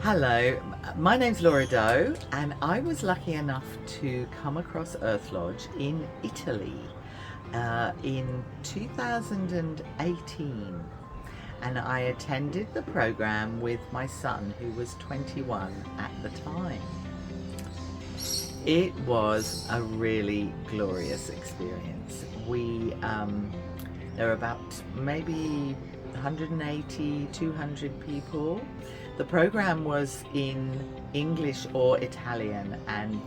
Hello, my name's Laura-Doe, and I was lucky enough to come across Earth Lodge in Italy in 2018, and I attended the program with my son, who was 21 at the time. It was a really glorious experience. There were about maybe 180, 200 people. The program was in English or Italian, and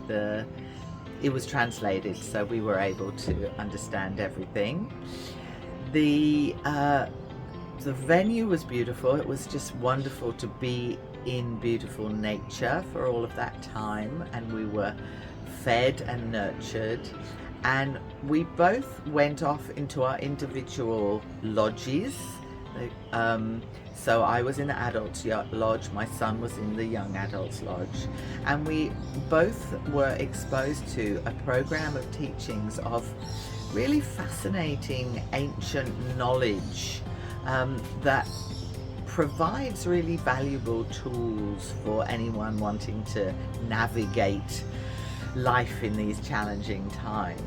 it was translated, so we were able to understand everything. The venue was beautiful. It was just wonderful to be in beautiful nature for all of that time, and we were fed and nurtured. And we both went off into our individual lodges. So I was in the adults lodge, my son was in the young adults lodge, and we both were exposed to a program of teachings of really fascinating ancient knowledge that provides really valuable tools for anyone wanting to navigate life in these challenging times.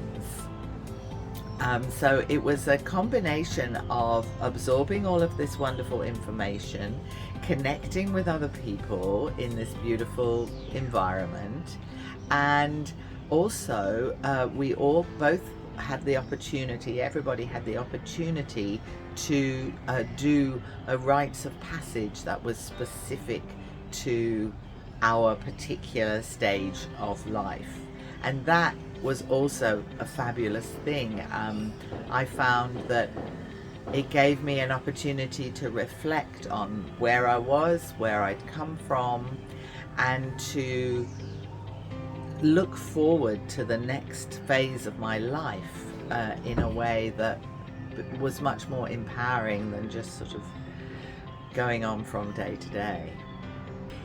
So it was a combination of absorbing all of this wonderful information, connecting with other people in this beautiful environment, and also we all both had the opportunity, everybody had the opportunity to do a rites of passage that was specific to our particular stage of life. And that was also a fabulous thing. I found that it gave me an opportunity to reflect on where I was, where I'd come from, and to look forward to the next phase of my life in a way that was much more empowering than just sort of going on from day to day.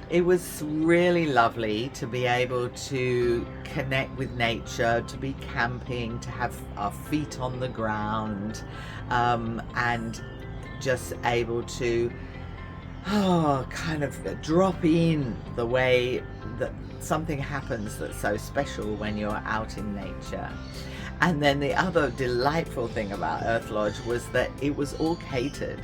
It was really lovely to be able to connect with nature, to be camping, to have our feet on the ground, and just able to kind of drop in the way that something happens that's so special when you're out in nature. And then the other delightful thing about Earth Lodge was that it was all catered.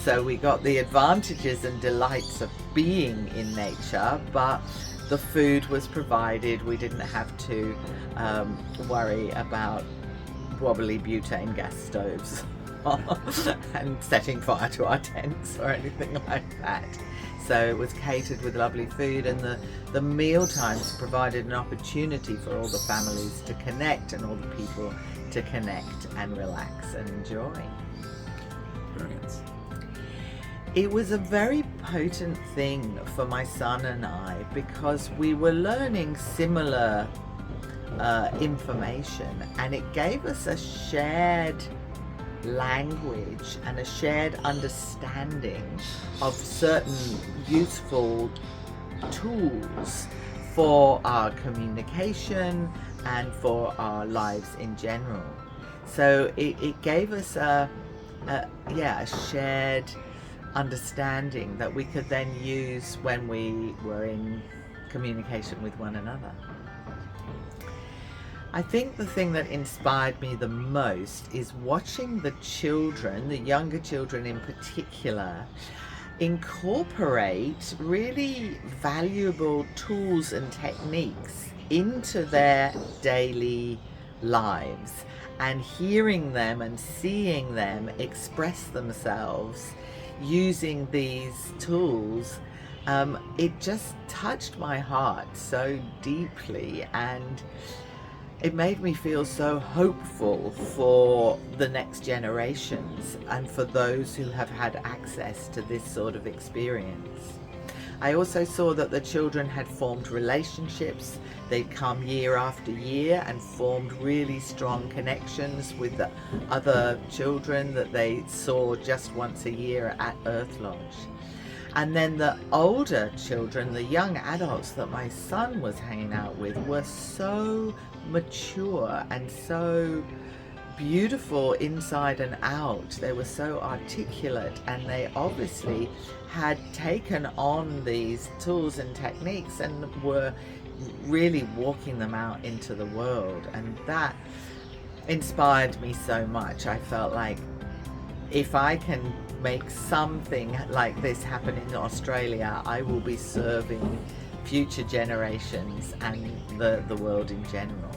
So we got the advantages and delights of being in nature, but the food was provided. We didn't have to worry about wobbly butane gas stoves and setting fire to our tents or anything like that. So it was catered with lovely food, and the meal times provided an opportunity for all the families to connect and all the people to connect and relax and enjoy. Brilliant. It was a very potent thing for my son and I, because we were learning similar information, and it gave us a shared language and a shared understanding of certain useful tools for our communication and for our lives in general. So it gave us a shared understanding that we could then use when we were in communication with one another. I think the thing that inspired me the most is watching the children, the younger children in particular, incorporate really valuable tools and techniques into their daily lives, and hearing them and seeing them express themselves using these tools, it just touched my heart so deeply, and it made me feel so hopeful for the next generations and for those who have had access to this sort of experience. I also saw that the children had formed relationships. They'd come year after year and formed really strong connections with the other children that they saw just once a year at Earth Lodge. And then the older children, the young adults that my son was hanging out with, were so mature and so beautiful inside and out. They were so articulate, and they obviously had taken on these tools and techniques and were really walking them out into the world. And that inspired me so much. I felt like if I can make something like this happen in Australia, I will be serving future generations and the world in general.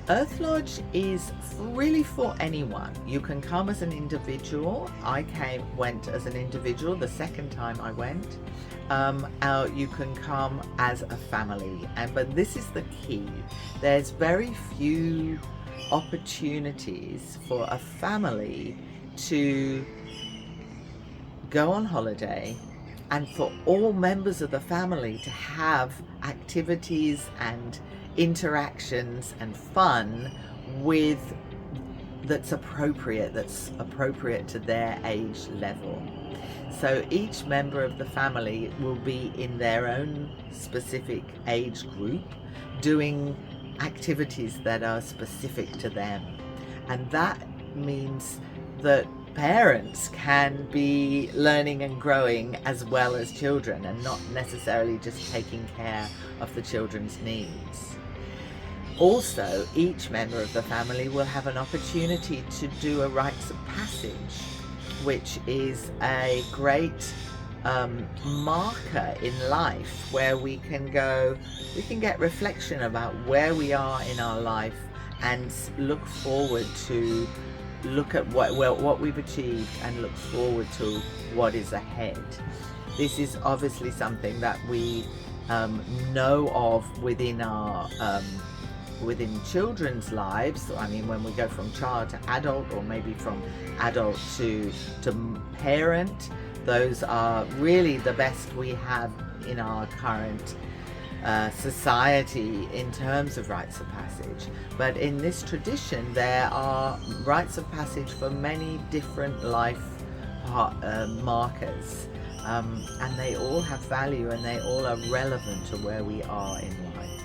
Earth Lodge is really for anyone. You can come as an individual. I went as an individual the second time I went. You can come as a family, but this is the key. There's very few opportunities for a family to go on holiday and for all members of the family to have activities and interactions and fun that's appropriate to their age level. So each member of the family will be in their own specific age group doing activities that are specific to them, and that means that parents can be learning and growing as well as children, and not necessarily just taking care of the children's needs. Also, each member of the family will have an opportunity to do a rites of passage, which is a great marker in life where we can get reflection about where we are in our life and look forward to at what we've achieved and look forward to what is ahead. This is obviously something that we know of within our within children's lives. I mean, when we go from child to adult, or maybe from adult to parent, those are really the best we have in our current society in terms of rites of passage. But in this tradition, there are rites of passage for many different life markers, and they all have value and they all are relevant to where we are in life.